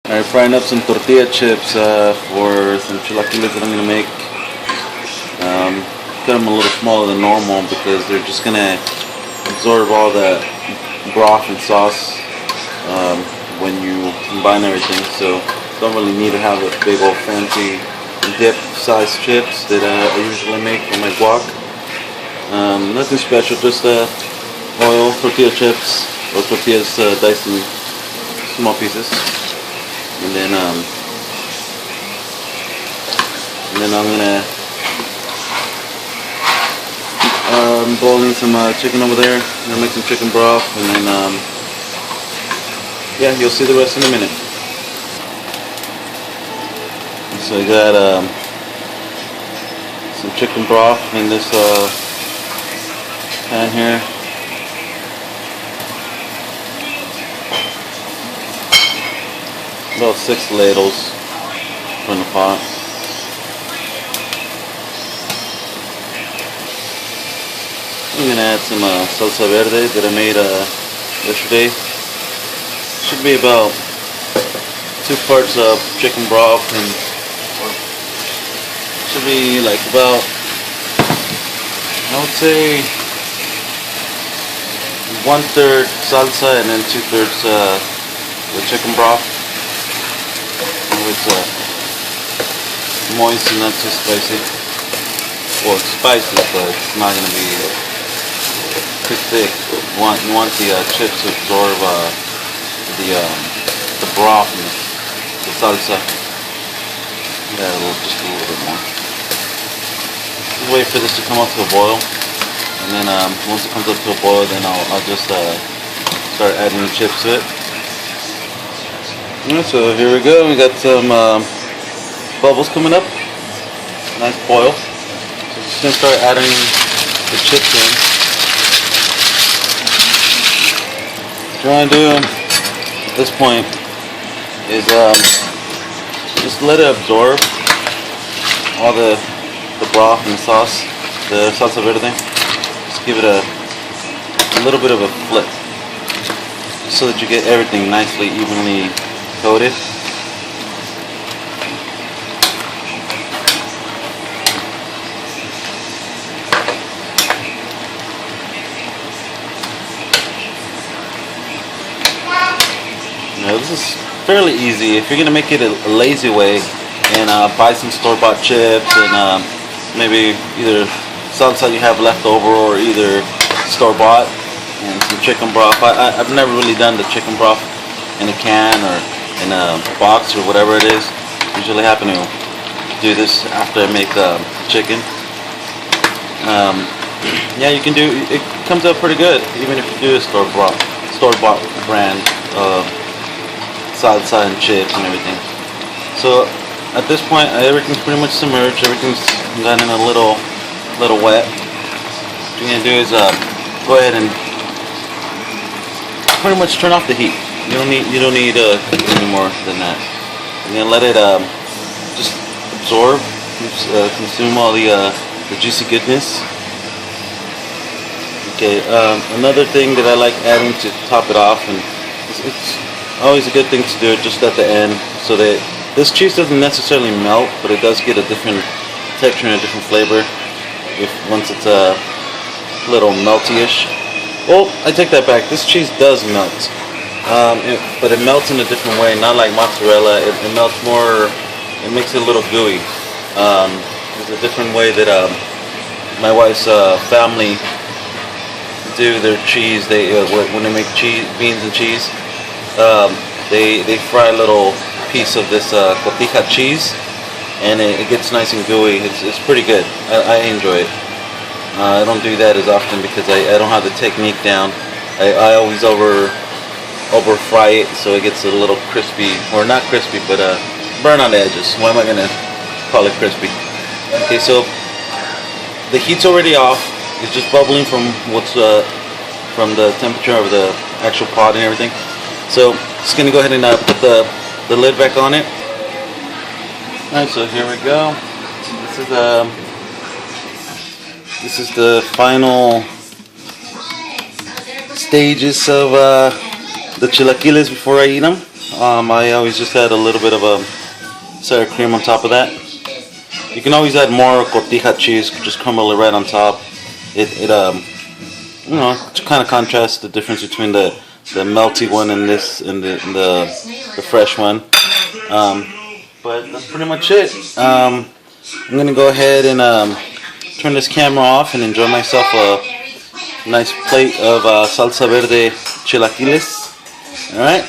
Alright, frying up some tortilla chips for some chilaquiles that I'm gonna make. Cut them a little smaller than normal because they're just gonna absorb all the broth and sauce when you combine everything. So don't really need to have a big old fancy dip size chips that I usually make for my guac. Nothing special, just oil, tortilla chips, or tortillas diced in small pieces, and then I'm gonna boiling some chicken over there. I'm gonna make some chicken broth, and then yeah, you'll see the rest in a minute. So I got some chicken broth in this pan here. About 6 ladles from the pot. I'm gonna add some salsa verde that I made yesterday. Should be about 2 parts of chicken broth, and should be like about, I would say, 1/3 salsa and then 2/3 the chicken broth. It's moist and not too spicy. Well, it's spicy, but it's not gonna be too thick. You want the chips to absorb the broth and the salsa. Yeah, just a little bit more. Just wait for this to come up to a boil, and then once it comes up to a boil, then I'll just start adding the chips to it. Yeah, so here we go. We got some bubbles coming up. Nice boil. So just gonna start adding the chips in. What you're trying to do at this point is just let it absorb all the broth and the sauce, the salsa verde thing. Just give it a little bit of a flip, so that you get everything nicely evenly coated. Now this is fairly easy. If you're gonna make it a lazy way and buy some store-bought chips and maybe either salsa you have left over or either store-bought and some chicken broth. I've never really done the chicken broth in a can or in a box or whatever it is. Usually happen to do this after I make chicken. Yeah, you can do it. Comes out pretty good even if you do a store-bought brand salsa and chips and everything. So at this point, everything's pretty much submerged. Everything's gotten a little wet. What you're gonna do is go ahead and pretty much turn off the heat. You don't need any more than that. You're gonna let it just absorb, consume all the juicy goodness. Okay. Another thing that I like adding to top it off, and it's always a good thing to do it just at the end, so that this cheese doesn't necessarily melt, but it does get a different texture and a different flavor once it's a little melty-ish. Oh, I take that back. This cheese does melt. But it melts in a different way, not like mozzarella. It melts more, it makes it a little gooey. There's a different way that my wife's family do their cheese. They when they make beans and cheese, they fry a little piece of this cotija cheese, and it gets nice and gooey. It's pretty good. I enjoy it. I don't do that as often because I don't have the technique down. I always over fry it so it gets a little crispy, or not crispy, but burn on the edges. Why am I gonna call it crispy? Okay, so the heat's already off. It's just bubbling from from the temperature of the actual pot and everything. So just gonna go ahead and put the lid back on it. Alright, so here we go. This is the final stages of the chilaquiles before I eat them. I always just add a little bit of sour cream on top of that. You can always add more cotija cheese, just crumble it right on top. It to kind of contrast the difference between the melty one and the fresh one. But that's pretty much it. I'm gonna go ahead and turn this camera off and enjoy myself a nice plate of salsa verde chilaquiles. All right.